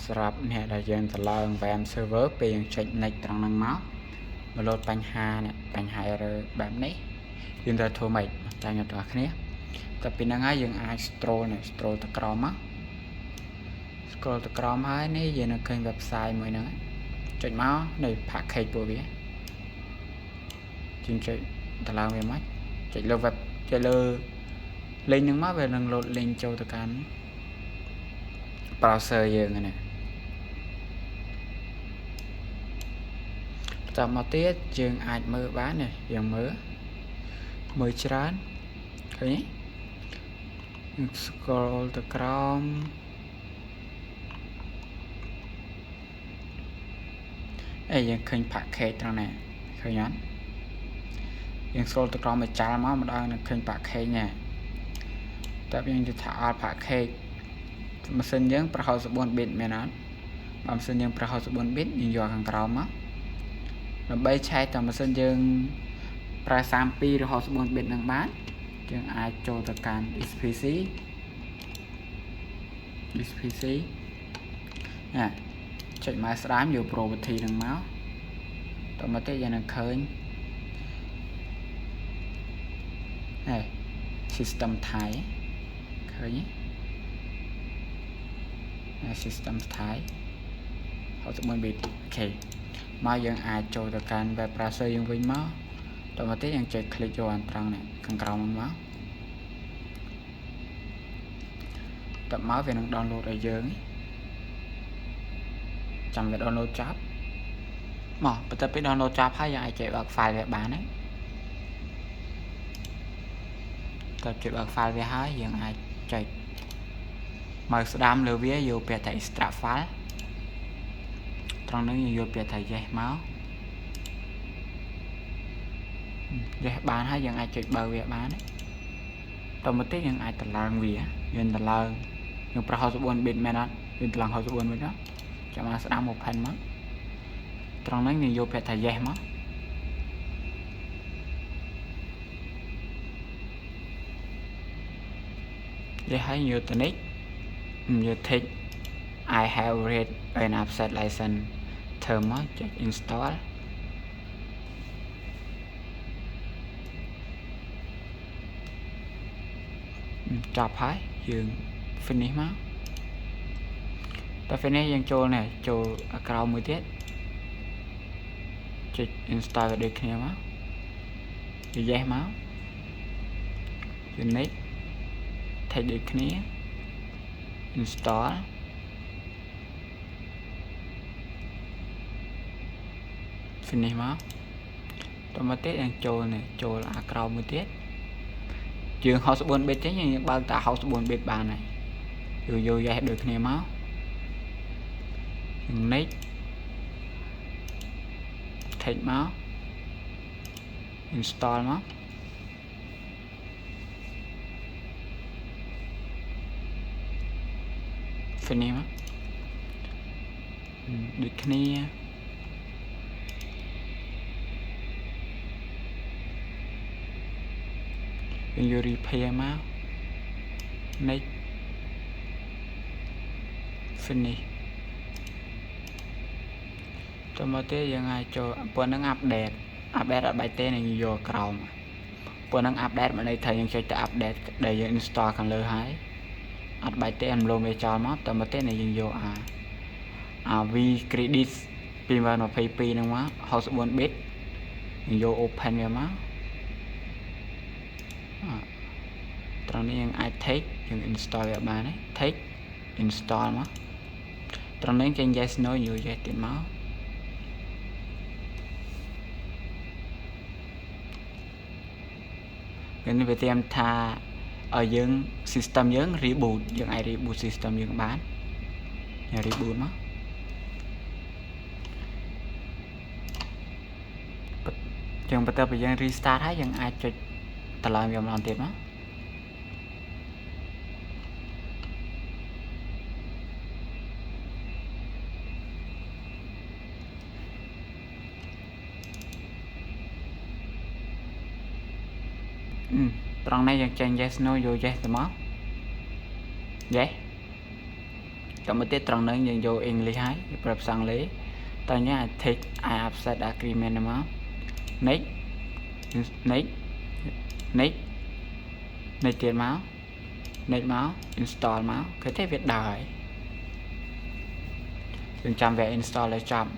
สำหรับเนี่ยเรายังจะลอง WAMPServer ไปยังเช็คในตรงนั้นมั้งมาโหลดปัญหาเนี่ยปัญหาแบบนี้ยังจะโทรใหม่ใจเงินตัวนี้แต่เป็นยังไงยังไอscroll ตะกรอมั้ง scroll ตะกรอมาให้นี่ยังเคยเว็บไซต์มือนึงจุดเมาส์ในผักไข่ตัวเบี้ยจึงจะตารางเว็บมั้งจุดเลือกเว็บจะเลือกลิงก์นึงมั้งvề lầnโหลดลิงก์โจตะการbrowser ยังไงเนี่ยต่อมาtiếpយើងអាចមើលបាននេះយើងមើលច្រើនឃើញទេ scroll ទៅក្រោមយើងឃើញ package ត្រង់នេះឃើញអត់យើង scroll ទៅក្រោមមកចាល់មកម្ដងនឹងឃើញ package នេះតែយើងនិយាយថាអត់ package ម៉ាស៊ីនយើងប្រហែល14 bit មែនអត់បើម៉ាស៊ីនយើងប្រហែល14 bit យើងយកខាងក្រោមមកដើម្បីឆែកតម៉ាស៊ីនយើងប្រើ32រហូត14 bit នឹងបានយើងអាចចូលទៅកាន់ XPC ចុចមកស្ដាមយក property នឹងមកតមកទៀតយើងនឹងឃើញsystem ថៃឃើញទេsystem ថៃ64 bit អូខេមកយើងអាចចូលទៅកាន់ web browser យើងវិញមកតមកទៀតយើងចុច click ចូលអានត្រង់នេះខាងក្រោមមកតមកវានឹង download ឲ្យយើងចាំវា download ចប់មកបន្ទាប់ពី download ចប់ហើយយើងអាចចុចបើក file វាបានហើយតើចុចបើក file វាហើយយើងអាចចុចមកស្ដាមលើវាយកពាក្យថា extract file ត្រង់នេះយើងយកពាក្យថា yes មក yes បានហើយយើងអាចចុចបើកវាបានតមកទៀតយើងអាចតម្លើងវាយើងតម្លើងយើងប្រហែល64 bit មែនអត់យើងតម្លើង64 bit ណាចាំមកស្ដាម open មកត្រង់នេះយើងយកពាក្យថា yes មកyes ហើយយកទៅនេះយក tick I have read an offset license term មកចុច install ចប់ហើយយើង finish មកតែ finish យើងចូលនេះចូលក្រោមមួយទៀតចុច install វាដូចគ្នាមក yes មកយើង next ថេកដូចគ្នា install finish មកតមកទៀតយើងចូលនេះចូលអាក្រោមមួយទៀតយើង64 bit ទេយើងបើកតែ64 bit បានហើយយក yes ដូចគ្នាមកយើង next ថេកមក install មកfinish មកដូចគ្នាយើងយក repair មក next finish តមកទៀតយើងអាចចូលពួកហ្នឹង update អត់បាយទេនឹងយកក្រោមពួកហ្នឹង update មកន័យថាយើងចុចទៅ update ដែលយើង install ខាងលើហើយអត់បាយទេអមលោវាចោលមកតមកទៀតយើងយកV credit 2022ហ្នឹងមក64 bit យើងយក open វាមកត្រង់នេះយើងអាច take យើង install វាបានហើយ take install មកត្រង់នេះចេញ yes no យក yes ទៀតមកនេះវាត្រៀមថាឲ្យយើង system យើង reboot យើងអាច reboot system យើងបានយើង reboot មកយើងបន្ទាប់ពីយើង restart ហើយយើងអាចចុចតម្លើងវាម្ដងទៀតមកត្រង់នេះយើងចេញ yes no យក yes ទៅមក yes Tầm một tiết trong nâng dừng vô English hay Bập sang lấy tao nhá take I upset agreement mà next next next next tiền máu next máu install máu cái thế việc đời đừng chăm về install lại chậm